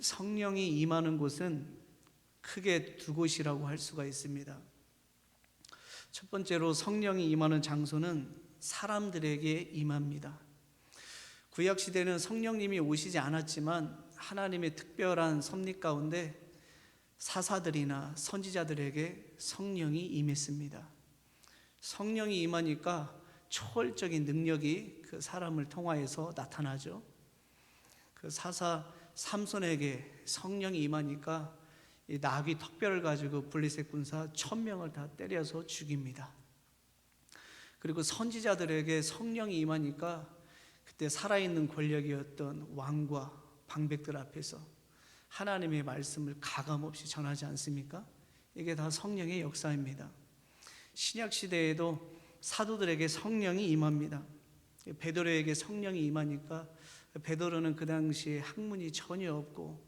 성령이 임하는 곳은 크게 두 곳이라고 할 수가 있습니다. 첫 번째로 성령이 임하는 장소는 사람들에게 임합니다. 구약시대는 성령님이 오시지 않았지만 하나님의 특별한 섭리 가운데 사사들이나 선지자들에게 성령이 임했습니다. 성령이 임하니까 초월적인 능력이 그 사람을 통하여서 나타나죠. 그 사사 삼손에게 성령이 임하니까 이 나귀 턱뼈를 가지고 블레셋 군사 1000명을 다 때려서 죽입니다. 그리고 선지자들에게 성령이 임하니까 그때 살아있는 권력이었던 왕과 방백들 앞에서 하나님의 말씀을 가감없이 전하지 않습니까? 이게 다 성령의 역사입니다. 신약 시대에도 사도들에게 성령이 임합니다. 베드로에게 성령이 임하니까 베드로는 그 당시에 학문이 전혀 없고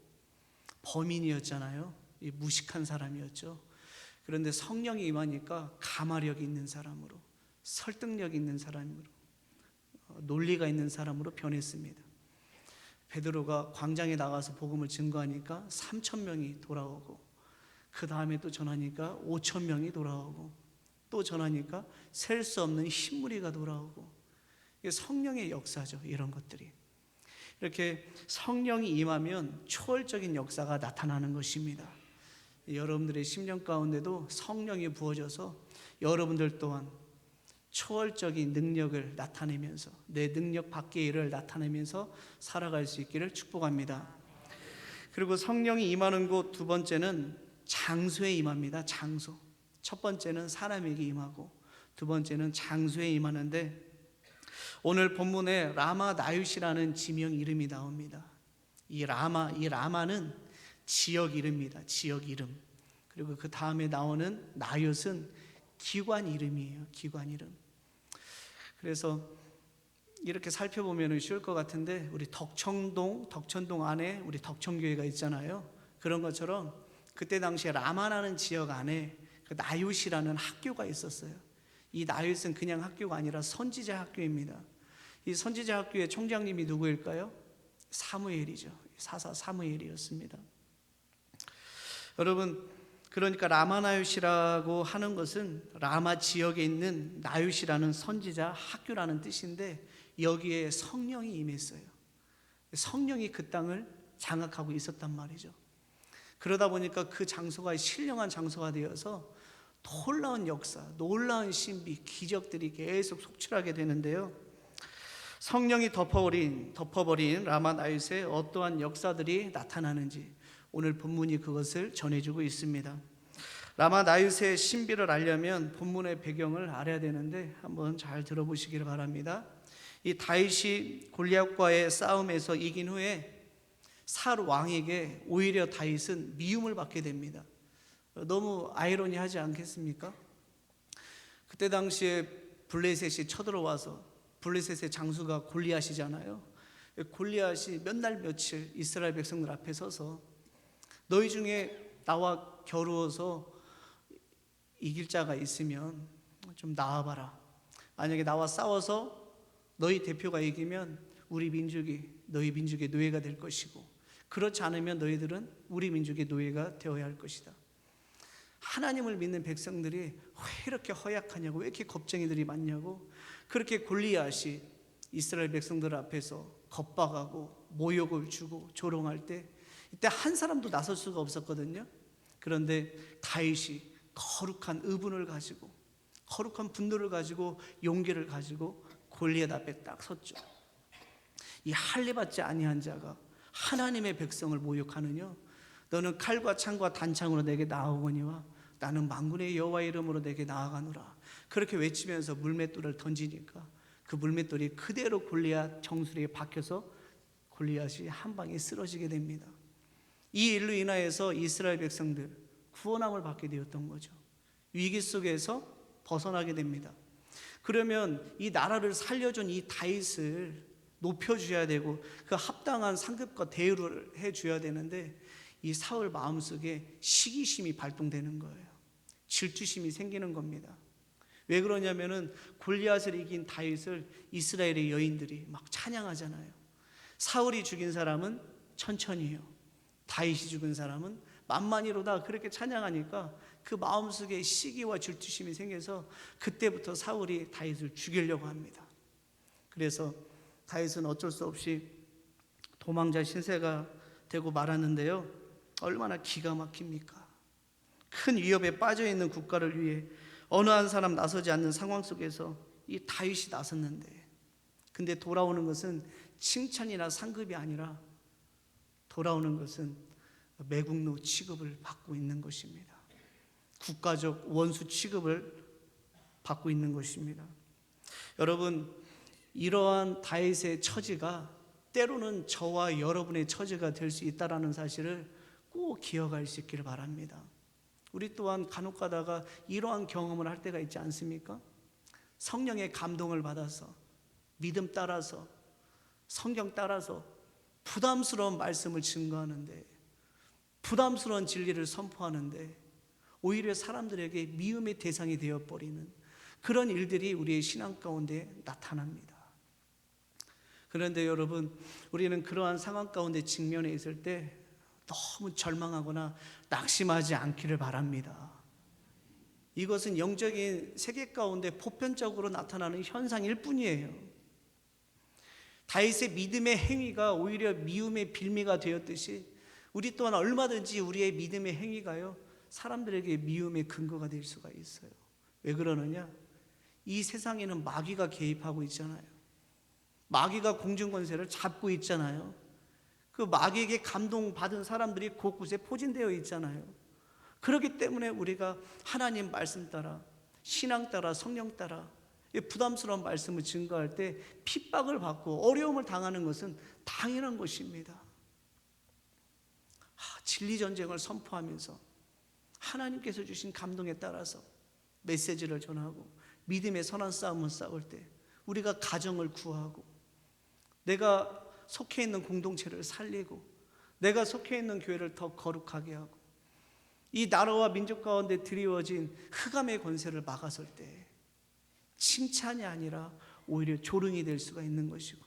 범인이었잖아요. 무식한 사람이었죠. 그런데 성령이 임하니까 가마력이 있는 사람으로, 설득력 있는 사람으로, 논리가 있는 사람으로 변했습니다. 베드로가 광장에 나가서 복음을 증거하니까 3000명이 돌아오고, 그 다음에 또 전하니까 5000명이 돌아오고, 또 전하니까 셀 수 없는 흰무리가 돌아오고, 이게 성령의 역사죠. 이런 것들이 이렇게 성령이 임하면 초월적인 역사가 나타나는 것입니다. 여러분들의 심령 가운데도 성령이 부어져서 여러분들 또한 초월적인 능력을 나타내면서 내 능력 밖의 일을 나타내면서 살아갈 수 있기를 축복합니다. 그리고 성령이 임하는 곳 두 번째는 장소에 임합니다. 장소. 첫 번째는 사람에게 임하고 두 번째는 장소에 임하는데, 오늘 본문에 라마 나윕이라는 지명 이름이 나옵니다. 이 라마는 지역 이름입니다. 지역 이름. 그리고 그 다음에 나오는 나윕은 기관 이름이에요. 기관 이름. 그래서 이렇게 살펴보면 쉬울 것 같은데, 우리 덕천동 안에 우리 덕천교회가 있잖아요. 그런 것처럼 그때 당시에 라마라는 지역 안에 그 나윕이라는 학교가 있었어요. 이 나윕은 그냥 학교가 아니라 선지자 학교입니다. 이 선지자 학교의 총장님이 누구일까요? 사무엘이죠. 사사 사무엘이었습니다. 여러분, 그러니까 라마 나윕이라고 하는 것은 라마 지역에 있는 나윕이라는 선지자 학교라는 뜻인데, 여기에 성령이 임했어요. 성령이 그 땅을 장악하고 있었단 말이죠. 그러다 보니까 그 장소가 신령한 장소가 되어서 놀라운 역사, 놀라운 신비, 기적들이 계속 속출하게 되는데요. 성령이 덮어버린 라마 나윕에 어떠한 역사들이 나타나는지 오늘 본문이 그것을 전해주고 있습니다. 라마 나윕의 신비를 알려면 본문의 배경을 알아야 되는데, 한번 잘 들어보시기를 바랍니다. 이 다윗이 골리앗과의 싸움에서 이긴 후에 살 왕에게 오히려 다윗은 미움을 받게 됩니다. 너무 아이러니하지 않겠습니까? 그때 당시에 블레셋이 쳐들어와서, 블레셋의 장수가 골리앗이잖아요. 골리앗이 몇 날 며칠 이스라엘 백성들 앞에 서서 너희 중에 나와 겨루어서 이길 자가 있으면 좀 나와봐라. 만약에 나와 싸워서 너희 대표가 이기면 우리 민족이 너희 민족의 노예가 될 것이고, 그렇지 않으면 너희들은 우리 민족의 노예가 되어야 할 것이다. 하나님을 믿는 백성들이 왜 이렇게 허약하냐고, 왜 이렇게 겁쟁이들이 많냐고, 그렇게 골리앗이 이스라엘 백성들 앞에서 겁박하고 모욕을 주고 조롱할 때, 이때 한 사람도 나설 수가 없었거든요. 그런데 다윗이 거룩한 의분을 가지고, 거룩한 분노를 가지고, 용기를 가지고 골리앗 앞에 딱 섰죠. 이 할례받지 아니한 자가 하나님의 백성을 모욕하느냐? 너는 칼과 창과 단창으로 내게 나아오거니와 나는 만군의 여호와 이름으로 내게 나아가노라. 그렇게 외치면서 물맷돌을 던지니까 그 물맷돌이 그대로 골리앗 정수리에 박혀서 골리앗이 한 방에 쓰러지게 됩니다. 이 일로 인하여서 이스라엘 백성들 구원함을 받게 되었던 거죠. 위기 속에서 벗어나게 됩니다. 그러면 이 나라를 살려준 이 다윗을 높여줘야 되고 그 합당한 상급과 대우를 해줘야 되는데, 이 사울 마음속에 시기심이 발동되는 거예요. 질투심이 생기는 겁니다. 왜 그러냐면은 골리앗을 이긴 다윗을 이스라엘의 여인들이 막 찬양하잖아요. 사울이 죽인 사람은 천천히 해요. 다윗이 죽은 사람은 만만이로다 그렇게 찬양하니까 그 마음속에 시기와 질투심이 생겨서 그때부터 사울이 다윗을 죽이려고 합니다. 그래서 다윗은 어쩔 수 없이 도망자 신세가 되고 말았는데요, 얼마나 기가 막힙니까? 큰 위협에 빠져 있는 국가를 위해 어느 한 사람 나서지 않는 상황 속에서 이 다윗이 나섰는데, 근데 돌아오는 것은 칭찬이나 상급이 아니라 돌아오는 것은 매국노 취급을 받고 있는 것입니다. 국가적 원수 취급을 받고 있는 것입니다. 여러분, 이러한 다윗의 처지가 때로는 저와 여러분의 처지가 될 수 있다는 사실을 꼭 기억할 수 있기를 바랍니다. 우리 또한 간혹 가다가 이러한 경험을 할 때가 있지 않습니까? 성령의 감동을 받아서 믿음 따라서 성경 따라서 부담스러운 말씀을 증거하는데, 부담스러운 진리를 선포하는데 오히려 사람들에게 미움의 대상이 되어버리는 그런 일들이 우리의 신앙 가운데 나타납니다. 그런데 여러분, 우리는 그러한 상황 가운데 직면해 있을 때 너무 절망하거나 낙심하지 않기를 바랍니다. 이것은 영적인 세계 가운데 보편적으로 나타나는 현상일 뿐이에요. 다윗의 믿음의 행위가 오히려 미움의 빌미가 되었듯이 우리 또한 얼마든지 우리의 믿음의 행위가요, 사람들에게 미움의 근거가 될 수가 있어요. 왜 그러느냐? 이 세상에는 마귀가 개입하고 있잖아요. 마귀가 공중권세를 잡고 있잖아요. 그 마귀에게 감동받은 사람들이 곳곳에 포진되어 있잖아요. 그렇기 때문에 우리가 하나님 말씀 따라, 신앙 따라, 성령 따라 부담스러운 말씀을 증거할 때 핍박을 받고 어려움을 당하는 것은 당연한 것입니다. 진리 전쟁을 선포하면서 하나님께서 주신 감동에 따라서 메시지를 전하고 믿음의 선한 싸움을 싸울 때 우리가 가정을 구하고 내가 속해 있는 공동체를 살리고 내가 속해 있는 교회를 더 거룩하게 하고 이 나라와 민족 가운데 드리워진 흑암의 권세를 막아설 때 칭찬이 아니라 오히려 조롱이 될 수가 있는 것이고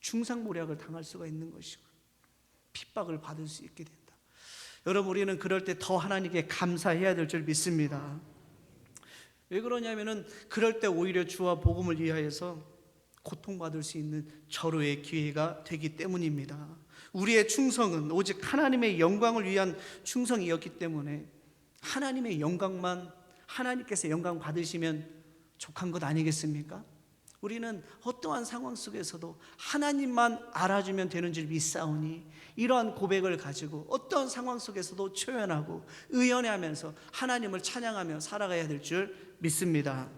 중상모략을 당할 수가 있는 것이고 핍박을 받을 수 있게 된다. 여러분, 우리는 그럴 때 더 하나님께 감사해야 될 줄 믿습니다. 왜 그러냐면은 그럴 때 오히려 주와 복음을 위하여서 고통받을 수 있는 절호의 기회가 되기 때문입니다. 우리의 충성은 오직 하나님의 영광을 위한 충성이었기 때문에 하나님의 영광만, 하나님께서 영광 받으시면 족한 것 아니겠습니까? 우리는 어떠한 상황 속에서도 하나님만 알아주면 되는 줄 믿사오니 이러한 고백을 가지고 어떠한 상황 속에서도 초연하고 의연해하면서 하나님을 찬양하며 살아가야 될 줄 믿습니다.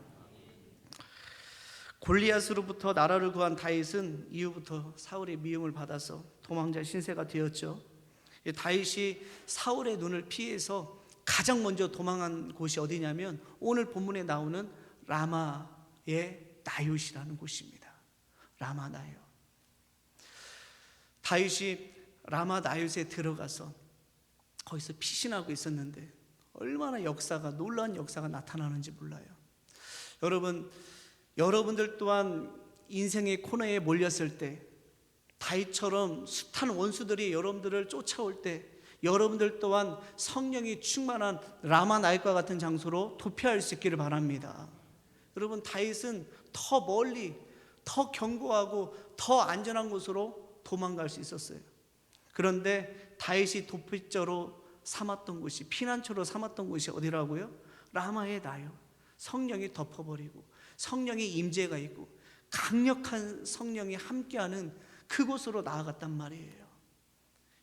골리앗으로부터 나라를 구한 다윗은 이후부터 사울의 미움을 받아서 도망자 신세가 되었죠. 다윗이 사울의 눈을 피해서 가장 먼저 도망한 곳이 어디냐면 오늘 본문에 나오는 라마의 나옳이라는 곳입니다. 라마 나옳. 다윗이 라마 나옳에 들어가서 거기서 피신하고 있었는데 얼마나 역사가, 놀라운 역사가 나타나는지 몰라요. 여러분들 또한 인생의 코너에 몰렸을 때 다윗처럼 숱한 원수들이 여러분들을 쫓아올 때 여러분들 또한 성령이 충만한 라마 나옳과 같은 장소로 도피할 수 있기를 바랍니다. 여러분, 다윗은 더 멀리, 더 견고하고 더 안전한 곳으로 도망갈 수 있었어요. 그런데 다윗이 도피처로 삼았던 곳이, 피난처로 삼았던 곳이 어디라고요? 라마의 나옳. 성령이 덮어버리고 성령의 임재가 있고 강력한 성령이 함께하는 그곳으로 나아갔단 말이에요.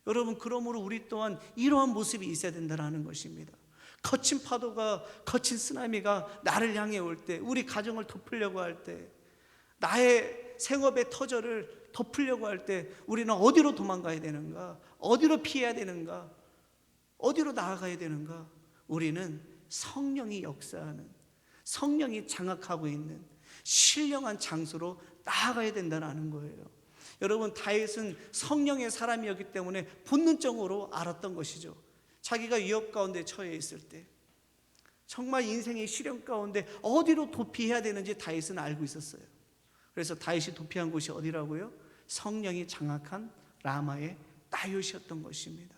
여러분, 그러므로 우리 또한 이러한 모습이 있어야 된다는 것입니다. 거친 파도가, 거친 쓰나미가 나를 향해 올 때, 우리 가정을 덮으려고 할 때, 나의 생업의 터전을 덮으려고 할 때 우리는 어디로 도망가야 되는가? 어디로 피해야 되는가? 어디로 나아가야 되는가? 우리는 성령이 역사하는, 성령이 장악하고 있는 신령한 장소로 나아가야 된다는 거예요. 여러분, 다윗은 성령의 사람이었기 때문에 본능적으로 알았던 것이죠. 자기가 위협 가운데 처해 있을 때, 정말 인생의 시련 가운데 어디로 도피해야 되는지 다윗은 알고 있었어요. 그래서 다윗이 도피한 곳이 어디라고요? 성령이 장악한 라마의 나옳이었던 것입니다.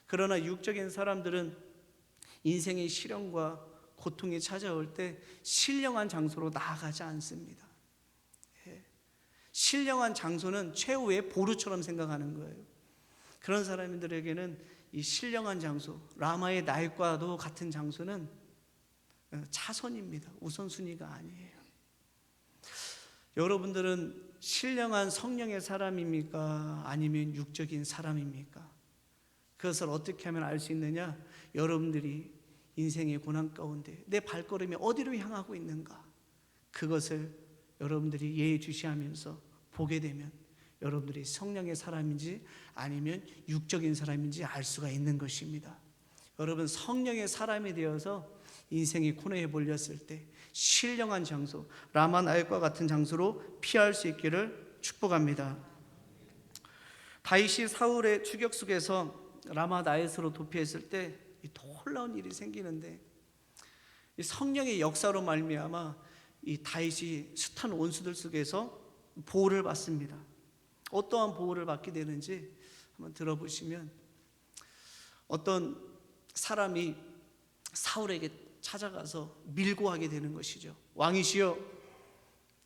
그러나 육적인 사람들은 인생의 시련과 고통이 찾아올 때 신령한 장소로 나아가지 않습니다. 신령한 장소는 최후의 보루처럼 생각하는 거예요. 그런 사람들에게는 이 신령한 장소, 라마의 나일과도 같은 장소는 차선입니다. 우선순위가 아니에요. 여러분들은 신령한 성령의 사람입니까? 아니면 육적인 사람입니까? 그것을 어떻게 하면 알 수 있느냐? 여러분들이 인생의 고난 가운데 내 발걸음이 어디로 향하고 있는가? 그것을 여러분들이 예의주시하면서 보게 되면 여러분들이 성령의 사람인지 아니면 육적인 사람인지 알 수가 있는 것입니다. 여러분, 성령의 사람이 되어서 인생이 코너에 몰렸을 때 신령한 장소, 라마 나일과 같은 장소로 피할 수 있기를 축복합니다. 다윗이 사울의 추격 속에서 라마 나일스로 도피했을 때 놀라운 일이 생기는데, 이 성령의 역사로 말미암아 이 다윗이 숱한 원수들 속에서 보호를 받습니다. 어떠한 보호를 받게 되는지 한번 들어보시면, 어떤 사람이 사울에게 찾아가서 밀고하게 되는 것이죠. 왕이시여,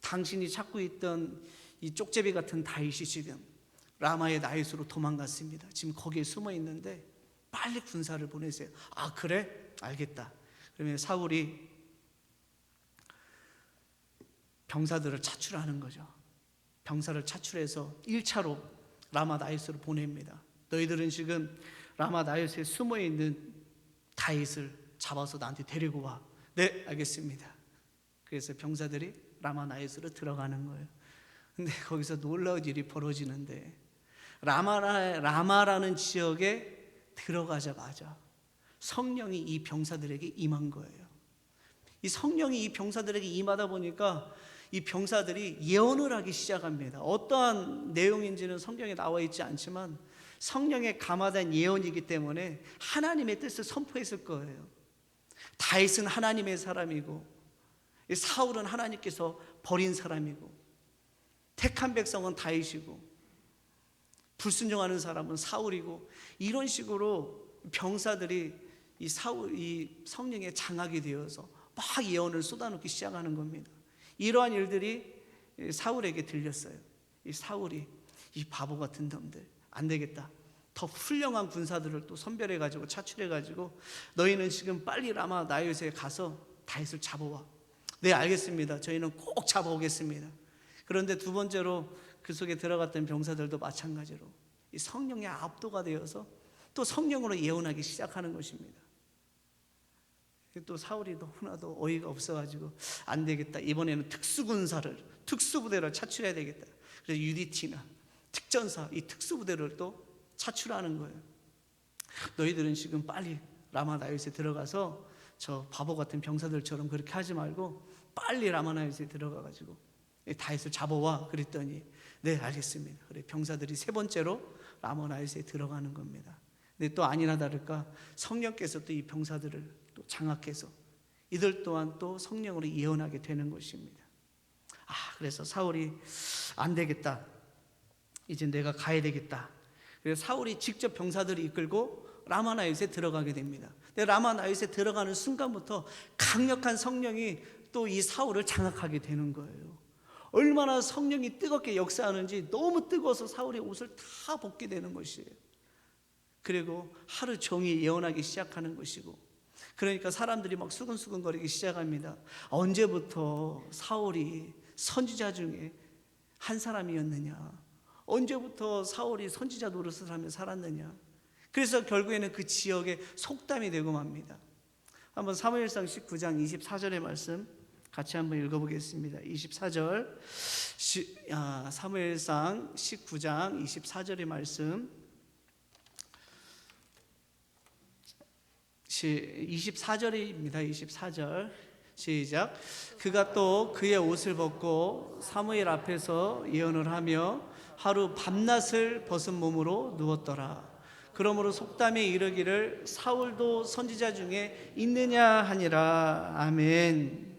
당신이 찾고 있던 이 쪽제비 같은 다윗이 지금 라마의 나잇으로 도망갔습니다. 지금 거기에 숨어 있는데 빨리 군사를 보내세요. 아, 그래? 알겠다. 그러면 사울이 병사들을 차출하는 거죠. 병사를 차출해서 1차로 라마 나잇으로 보냅니다. 너희들은 지금 라마 나잇에 숨어 있는 다윗을 잡아서 나한테 데리고 와. 네, 알겠습니다. 그래서 병사들이 라마 나잇으로 들어가는 거예요. 근데 거기서 놀라운 일이 벌어지는데, 라마라는 지역에 들어가자마자 성령이 이 병사들에게 임한 거예요. 이 성령이 이 병사들에게 임하다 보니까 이 병사들이 예언을 하기 시작합니다. 어떠한 내용인지는 성경에 나와 있지 않지만 성령에 감화된 예언이기 때문에 하나님의 뜻을 선포했을 거예요. 다윗은 하나님의 사람이고 사울은 하나님께서 버린 사람이고 택한 백성은 다윗이고 불순종하는 사람은 사울이고, 이런 식으로 병사들이 이 성령에 장악이 되어서 막 예언을 쏟아놓기 시작하는 겁니다. 이러한 일들이 사울에게 들렸어요. 이 사울이 이 바보 같은 놈들, 안 되겠다. 더 훌륭한 군사들을 또 선별해가지고 차출해가지고 너희는 지금 빨리 라마 나잇에 가서 다윗을 잡아와. 네, 알겠습니다. 저희는 꼭 잡아오겠습니다. 그런데 두 번째로 그 속에 들어갔던 병사들도 마찬가지로 이 성령의 압도가 되어서 또 성령으로 예언하기 시작하는 것입니다. 또 사울이 너무나도 어이가 없어가지고 안 되겠다. 이번에는 특수부대를 차출해야 되겠다. 그래서 UDT나 특전사, 이 특수부대를 또 차출하는 거예요. 너희들은 지금 빨리 라마 나잇에 들어가서 저 바보 같은 병사들처럼 그렇게 하지 말고 빨리 라마 나잇에 들어가가지고 다윗을 잡아와. 그랬더니 네, 알겠습니다. 그래, 병사들이 세 번째로 라마 나잇에 들어가는 겁니다. 근데 또 아니나 다를까 성령께서 또 이 병사들을 또 장악해서 이들 또한 또 성령으로 예언하게 되는 것입니다. 그래서 사울이 안 되겠다. 이제 내가 가야 되겠다. 그래서 사울이 직접 병사들을 이끌고 라마 나잇에 들어가게 됩니다. 근데 라마 나잇에 들어가는 순간부터 강력한 성령이 또 이 사울을 장악하게 되는 거예요. 얼마나 성령이 뜨겁게 역사하는지 너무 뜨거워서 사울의 옷을 다 벗게 되는 것이에요. 그리고 하루 종일 예언하기 시작하는 것이고, 그러니까 사람들이 막 수근수근거리기 시작합니다. 언제부터 사울이 선지자 중에 한 사람이었느냐? 언제부터 사울이 선지자 노릇을 하며 살았느냐? 그래서 결국에는 그 지역에 속담이 되고 맙니다. 한번 사무엘상 19장 24절의 말씀 같이 한번 읽어보겠습니다. 24절, 사무엘상 19장 24절의 말씀, 24절입니다. 24절 시작. 그가 또 그의 옷을 벗고 사무엘 앞에서 예언을 하며 하루 밤낮을 벗은 몸으로 누웠더라. 그러므로 속담에 이르기를 사울도 선지자 중에 있느냐 하니라. 아멘.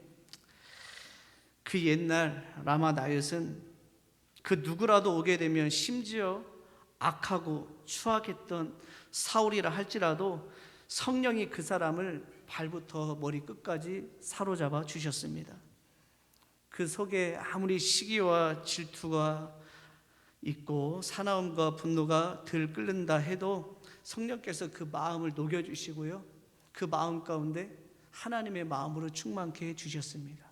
그 옛날 라마 나잇은 그 누구라도 오게 되면 심지어 악하고 추악했던 사울이라 할지라도 성령이 그 사람을 발부터 머리 끝까지 사로잡아 주셨습니다. 그 속에 아무리 시기와 질투가 있고 사나움과 분노가 들끓는다 해도 성령께서 그 마음을 녹여주시고요, 그 마음 가운데 하나님의 마음으로 충만케 해주셨습니다.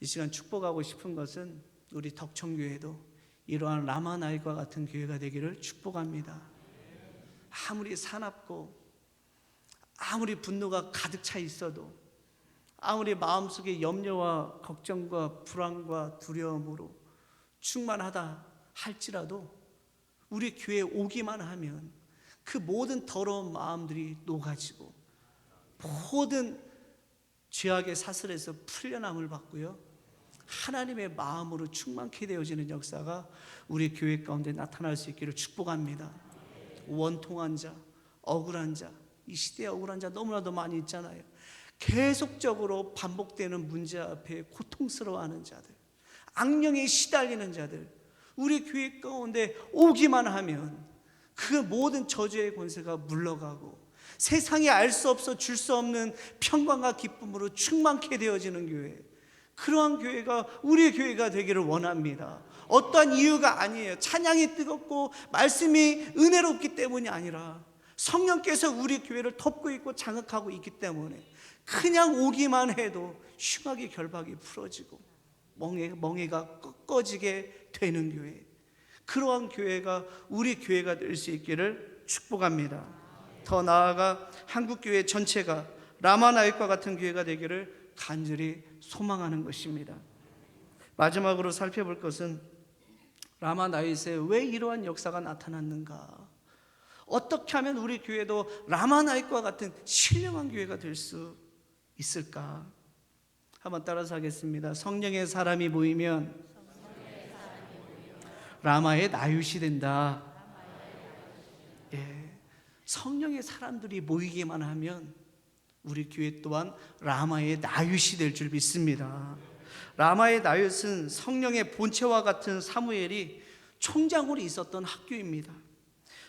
이 시간 축복하고 싶은 것은 우리 덕천교회도 이러한 라마나이과 같은 교회가 되기를 축복합니다. 아무리 사납고 아무리 분노가 가득 차 있어도, 아무리 마음속에 염려와 걱정과 불안과 두려움으로 충만하다 할지라도 우리 교회에 오기만 하면 그 모든 더러운 마음들이 녹아지고 모든 죄악의 사슬에서 풀려남을 받고요, 하나님의 마음으로 충만케 되어지는 역사가 우리 교회 가운데 나타날 수 있기를 축복합니다. 원통한 자, 억울한 자, 이 시대에 억울한 자 너무나도 많이 있잖아요. 계속적으로 반복되는 문제 앞에 고통스러워하는 자들, 악령에 시달리는 자들, 우리 교회 가운데 오기만 하면 그 모든 저주의 권세가 물러가고 세상에 알 수 없어 줄 수 없는 평강과 기쁨으로 충만케 되어지는 교회, 그러한 교회가 우리 교회가 되기를 원합니다. 어떠한 이유가 아니에요. 찬양이 뜨겁고 말씀이 은혜롭기 때문이 아니라 성령께서 우리 교회를 덮고 있고 장악하고 있기 때문에 그냥 오기만 해도 흉악의 결박이 풀어지고 멍에가 꺾어지게 되는 교회, 그러한 교회가 우리 교회가 될 수 있기를 축복합니다. 더 나아가 한국교회 전체가 라마나잇과 같은 교회가 되기를 간절히 소망하는 것입니다. 마지막으로 살펴볼 것은 라마나잇에 왜 이러한 역사가 나타났는가, 어떻게 하면 우리 교회도 라마나잇과 같은 신령한 교회가 될 수 있을까? 한번 따라서 하겠습니다. 성령의 사람이 모이면 라마의 나윗이 된다. 예, 성령의 사람들이 모이기만 하면 우리 교회 또한 라마의 나윗이 될 줄 믿습니다. 라마의 나윗은 성령의 본체와 같은 사무엘이 총장으로 있었던 학교입니다.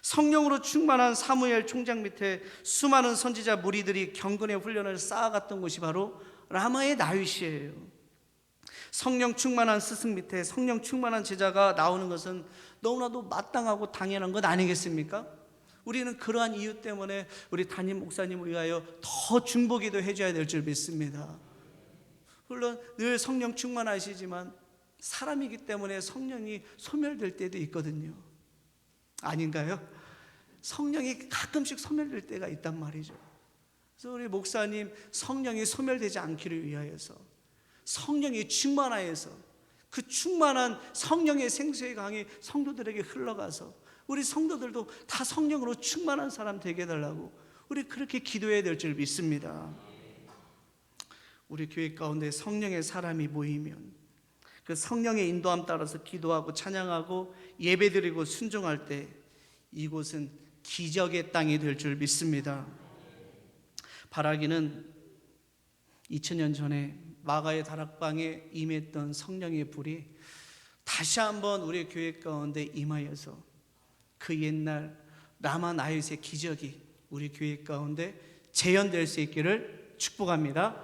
성령으로 충만한 사무엘 총장 밑에 수많은 선지자 무리들이 경건의 훈련을 쌓아갔던 곳이 바로 라마의 나윗이에요. 성령 충만한 스승 밑에 성령 충만한 제자가 나오는 것은 너무나도 마땅하고 당연한 것 아니겠습니까? 우리는 그러한 이유 때문에 우리 담임 목사님을 위하여 더 중보기도 해줘야 될 줄 믿습니다. 물론 늘 성령 충만하시지만 사람이기 때문에 성령이 소멸될 때도 있거든요. 아닌가요? 성령이 가끔씩 소멸될 때가 있단 말이죠. 그래서 우리 목사님 성령이 소멸되지 않기를 위하여서 성령이 충만하여서 그 충만한 성령의 생수의 강이 성도들에게 흘러가서 우리 성도들도 다 성령으로 충만한 사람 되게 해달라고 우리 그렇게 기도해야 될 줄 믿습니다. 우리 교회 가운데 성령의 사람이 모이면 그 성령의 인도함 따라서 기도하고 찬양하고 예배드리고 순종할 때 이곳은 기적의 땅이 될 줄 믿습니다. 바라기는 2000년 전에 마가의 다락방에 임했던 성령의 불이 다시 한번 우리 교회 가운데 임하여서 그 옛날 라마나잇의 기적이 우리 교회 가운데 재현될 수 있기를 축복합니다.